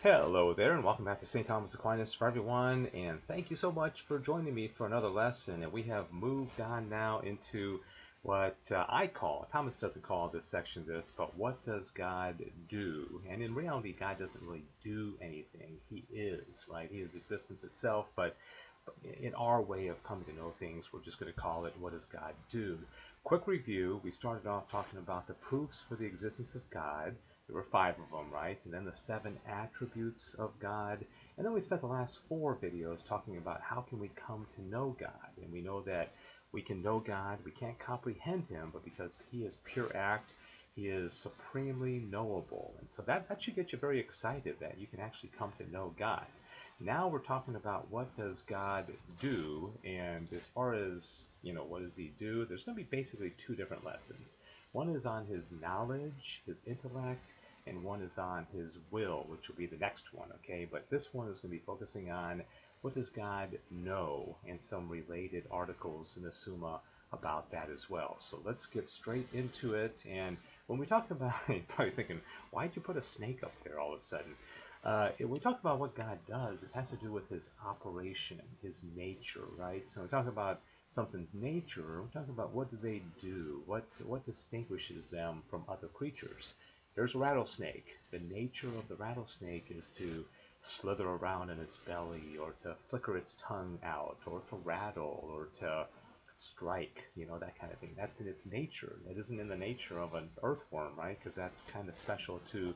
Hello there, and welcome back to St. Thomas Aquinas for everyone, and thank you so much for joining me for another lesson. And we have moved on now into what I call, Thomas doesn't call this section this, but what does God do? And in reality, God doesn't really do anything. He is, right? He is existence itself, but in our way of coming to know things, we're just going to call it, what does God do? Quick review, we started off talking about the proofs for the existence of God. There were 5 of them, right? And then the 7 attributes of God. And then we spent the last 4 videos talking about how can we come to know God. And we know that we can know God, we can't comprehend him, but because he is pure act, he is supremely knowable. And so that should get you very excited that you can actually come to know God. Now we're talking about what does God do, and as far as, what does he do, there's going to be basically 2 different lessons. One is on his knowledge, his intellect, and one is on his will, which will be the next one, okay? But this one is going to be focusing on what does God know, and some related articles in the Summa about that as well. So let's get straight into it. And when we talk about, you're probably thinking, why'd you put a snake up there all of a sudden? When we talk about what God does, it has to do with his operation, his nature, right? So we talk about something's nature, we're talking about what do they do, what distinguishes them from other creatures. There's a rattlesnake. The nature of the rattlesnake is to slither around in its belly, or to flicker its tongue out, or to rattle, or to strike, that kind of thing. That's in its nature. It isn't in the nature of an earthworm, right? Because that's kind of special to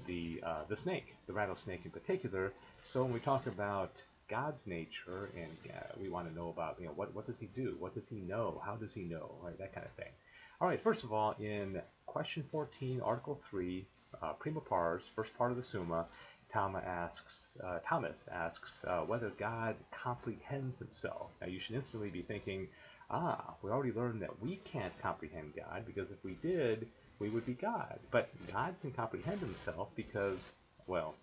the snake, the rattlesnake in particular. So when we talk about God's nature, and we want to know about, what does he do? What does he know? How does he know? Right, that kind of thing. All right, first of all, in question 14, article 3, prima pars, first part of the Summa, Thomas asks whether God comprehends himself. Now you should instantly be thinking, we already learned that we can't comprehend God, because if we did, we would be God. But God can comprehend himself because, well,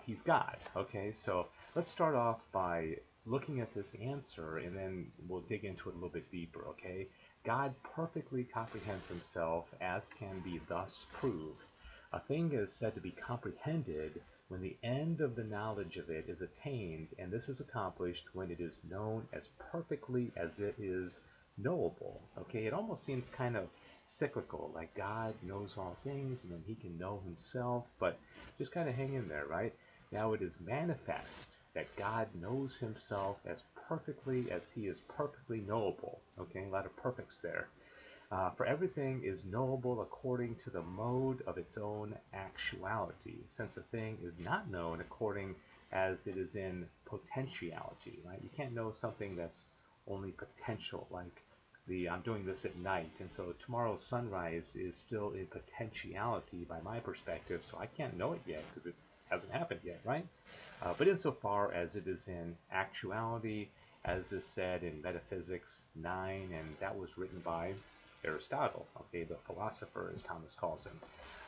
he's God. Okay, so let's start off by looking at this answer, and then we'll dig into it a little bit deeper, okay? God perfectly comprehends himself, as can be thus proved. A thing is said to be comprehended when the end of the knowledge of it is attained, and this is accomplished when it is known as perfectly as it is knowable. Okay, it almost seems kind of cyclical, like God knows all things and then he can know himself, but just kind of hang in there, right? Now it is manifest that God knows himself as perfectly as he is perfectly knowable. Okay, a lot of perfects there. For everything is knowable according to the mode of its own actuality, since a thing is not known according as it is in potentiality, right? You can't know something that's only potential, like I'm doing this at night, and so tomorrow's sunrise is still in potentiality by my perspective, so I can't know it yet because it hasn't happened yet, right? But insofar as it is in actuality, as is said in Metaphysics 9, and that was written by Aristotle, okay, the philosopher, as Thomas calls him.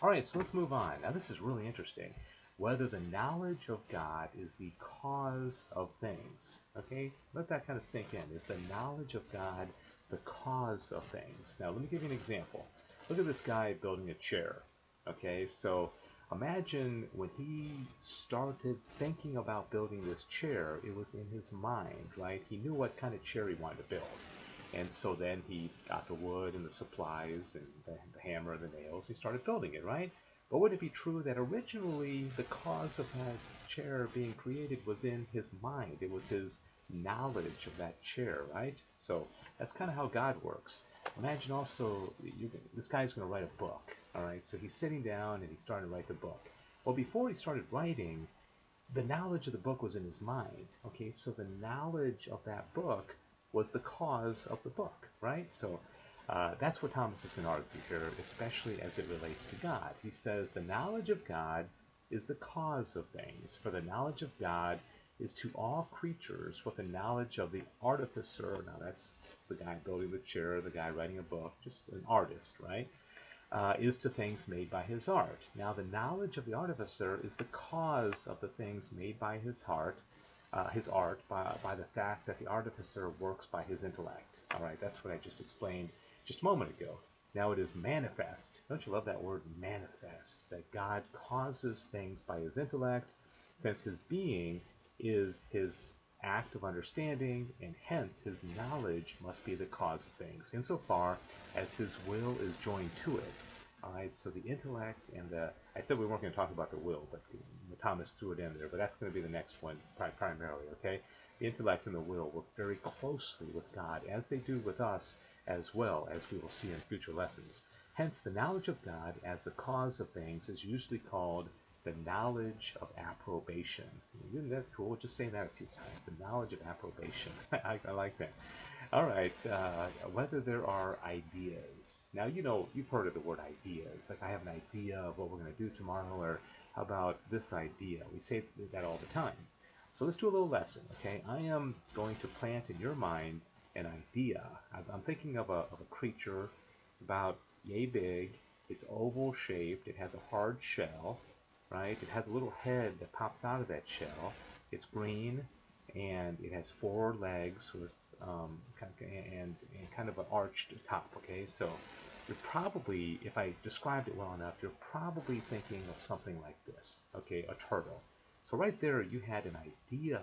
All right, so let's move on. Now, this is really interesting. Whether the knowledge of God is the cause of things, okay? Let that kind of sink in. Is the knowledge of God the cause of things? Now, let me give you an example. Look at this guy building a chair, okay? So imagine when he started thinking about building this chair, it was in his mind, right? He knew what kind of chair he wanted to build. And so then he got the wood and the supplies and the hammer and the nails. He started building it, right? But would it be true that originally the cause of that chair being created was in his mind? It was his knowledge of that chair, right? So that's kind of how God works. Imagine also, this guy's going to write a book, all right? So he's sitting down and he's starting to write the book. Well, before he started writing, the knowledge of the book was in his mind, okay? So the knowledge of that book was the cause of the book, right? So that's what Thomas is going to argue here, especially as it relates to God. He says the knowledge of God is the cause of things, for the knowledge of God is to all creatures what the knowledge of the artificer, now that's the guy building the chair, the guy writing a book, just an artist, right? Is to things made by his art. Now the knowledge of the artificer is the cause of the things made by his art, by the fact that the artificer works by his intellect. All right, that's what I just explained just a moment ago. Now it is manifest. Don't you love that word, manifest? That God causes things by his intellect, since his being is his act of understanding, and hence his knowledge must be the cause of things, insofar as his will is joined to it. All right, so the intellect and I said we weren't going to talk about the will, but Thomas threw it in there, but that's going to be the next one primarily, okay? The intellect and the will work very closely with God, as they do with us, as well as we will see in future lessons. Hence, the knowledge of God as the cause of things is usually called the knowledge of approbation. Isn't that cool? Just saying that a few times. The knowledge of approbation. I like that. All right. Whether there are ideas. Now, you've heard of the word ideas. Like, I have an idea of what we're going to do tomorrow, or how about this idea? We say that all the time. So let's do a little lesson, okay? I am going to plant in your mind an idea. I'm thinking of a creature. It's about yay big. It's oval shaped. It has a hard shell, right? It has a little head that pops out of that shell. It's green, and it has 4 legs with and kind of an arched top. Okay, so you're probably, if I described it well enough, you're probably thinking of something like this. Okay, a turtle. So right there, you had an idea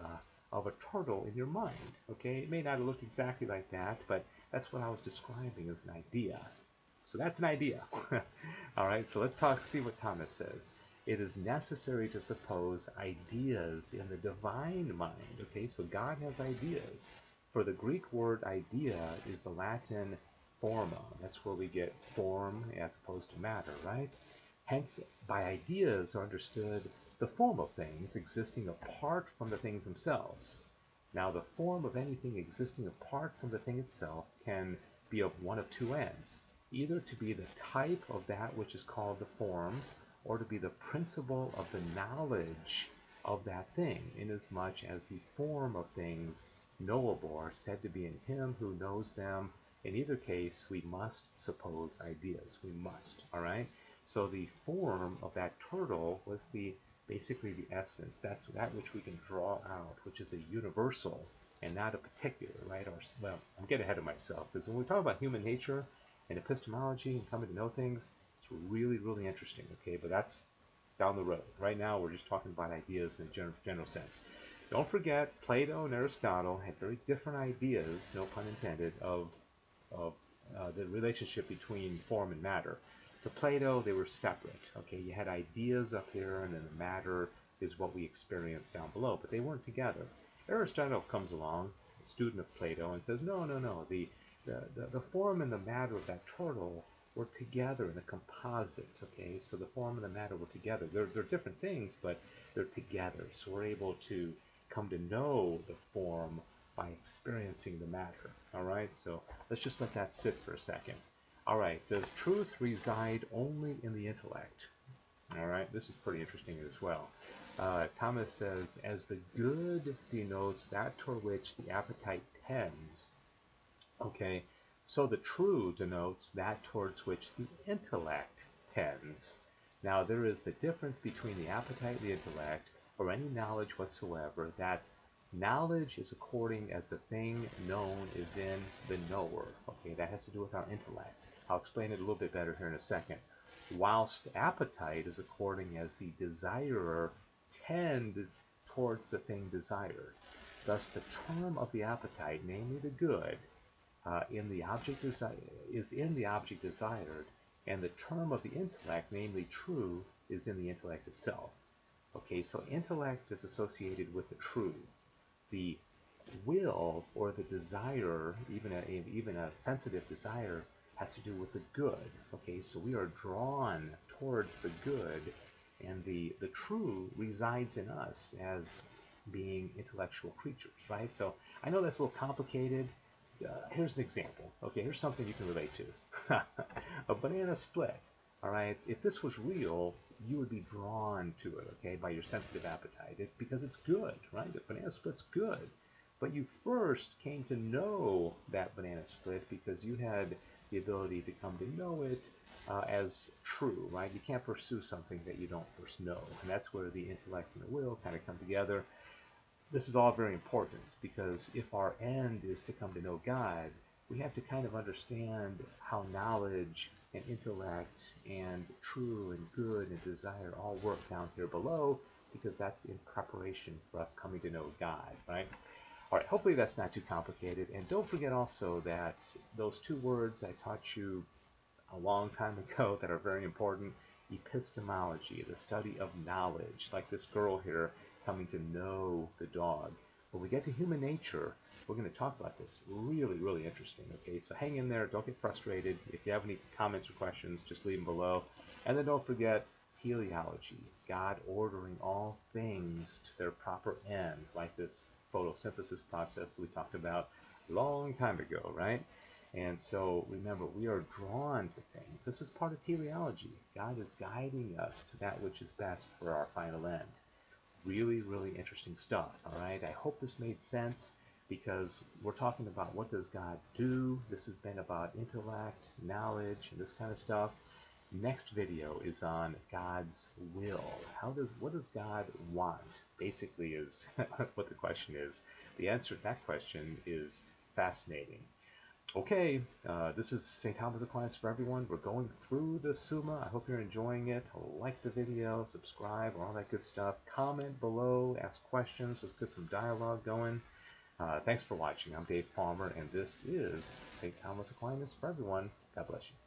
of a turtle in your mind. Okay, it may not have looked exactly like that, but that's what I was describing as an idea. So that's an idea. All right, so let's see what Thomas says. It is necessary to suppose ideas in the divine mind. Okay, so God has ideas. For the Greek word idea is the Latin forma. That's where we get form as opposed to matter, right? Hence, by ideas are understood the form of things existing apart from the things themselves. Now, the form of anything existing apart from the thing itself can be of one of 2 ends. Either to be the type of that which is called the form, or to be the principle of the knowledge of that thing, inasmuch as the form of things knowable are said to be in him who knows them. In either case, we must suppose ideas. We must, all right? So the form of that turtle was basically the essence. That's that which we can draw out, which is a universal and not a particular, right? Well, I'm getting ahead of myself, because when we talk about human nature and epistemology and coming to know things, it's really, really interesting, okay? But that's down the road. Right now, we're just talking about ideas in a general sense. Don't forget, Plato and Aristotle had very different ideas, no pun intended, of the relationship between form and matter. To Plato, they were separate, okay? You had ideas up here, and then the matter is what we experience down below, but they weren't together. Aristotle comes along, a student of Plato, and says, no, the form and the matter of that turtle were together in a composite, okay? So the form and the matter were together. They're different things, but they're together. So we're able to come to know the form by experiencing the matter, all right? So let's just let that sit for a second. All right, does truth reside only in the intellect? All right, this is pretty interesting as well. Thomas says, as the good denotes that toward which the appetite tends, okay, so the true denotes that towards which the intellect tends. Now, there is the difference between the appetite and the intellect, or any knowledge whatsoever, that knowledge is according as the thing known is in the knower. Okay, that has to do with our intellect. I'll explain it a little bit better here in a second. Whilst appetite is according as the desirer tends towards the thing desired. Thus, the term of the appetite, namely the good, is in the object desired, and the term of the intellect, namely true, is in the intellect itself. Okay, so intellect is associated with the true. The will, or the desire, even a sensitive desire, has to do with the good. Okay, so we are drawn towards the good, and the true resides in us as being intellectual creatures, right? So I know that's a little complicated. Here's an example. Okay, here's something you can relate to. A banana split. All right, if this was real, you would be drawn to it, okay, by your sensitive appetite. It's because it's good, right? The banana split's good. But you first came to know that banana split because you had the ability to come to know it as true, right? You can't pursue something that you don't first know. And that's where the intellect and the will kind of come together. This is all very important because if our end is to come to know God, we have to kind of understand how knowledge and intellect and true and good and desire all work down here below, because that's in preparation for us coming to know God, right? All right, hopefully that's not too complicated. And don't forget also that those two words I taught you a long time ago that are very important: epistemology, the study of knowledge, like this girl here coming to know the dog. When we get to human nature, we're going to talk about this. Really, really interesting. Okay, so hang in there. Don't get frustrated. If you have any comments or questions, just leave them below. And then don't forget teleology, God ordering all things to their proper end, like this photosynthesis process we talked about a long time ago, right? And so remember, we are drawn to things. This is part of teleology. God is guiding us to that which is best for our final end. Really, really interesting stuff, all right? I hope this made sense, because we're talking about what does God do. This has been about intellect, knowledge, and this kind of stuff. Next video is on God's will. What does God want? Basically is what the question is. The answer to that question is fascinating. Okay, this is St. Thomas Aquinas for everyone. We're going through the Summa. I hope you're enjoying it. Like the video, subscribe, all that good stuff. Comment below, ask questions. Let's get some dialogue going. Thanks for watching. I'm Dave Palmer, and this is St. Thomas Aquinas for everyone. God bless you.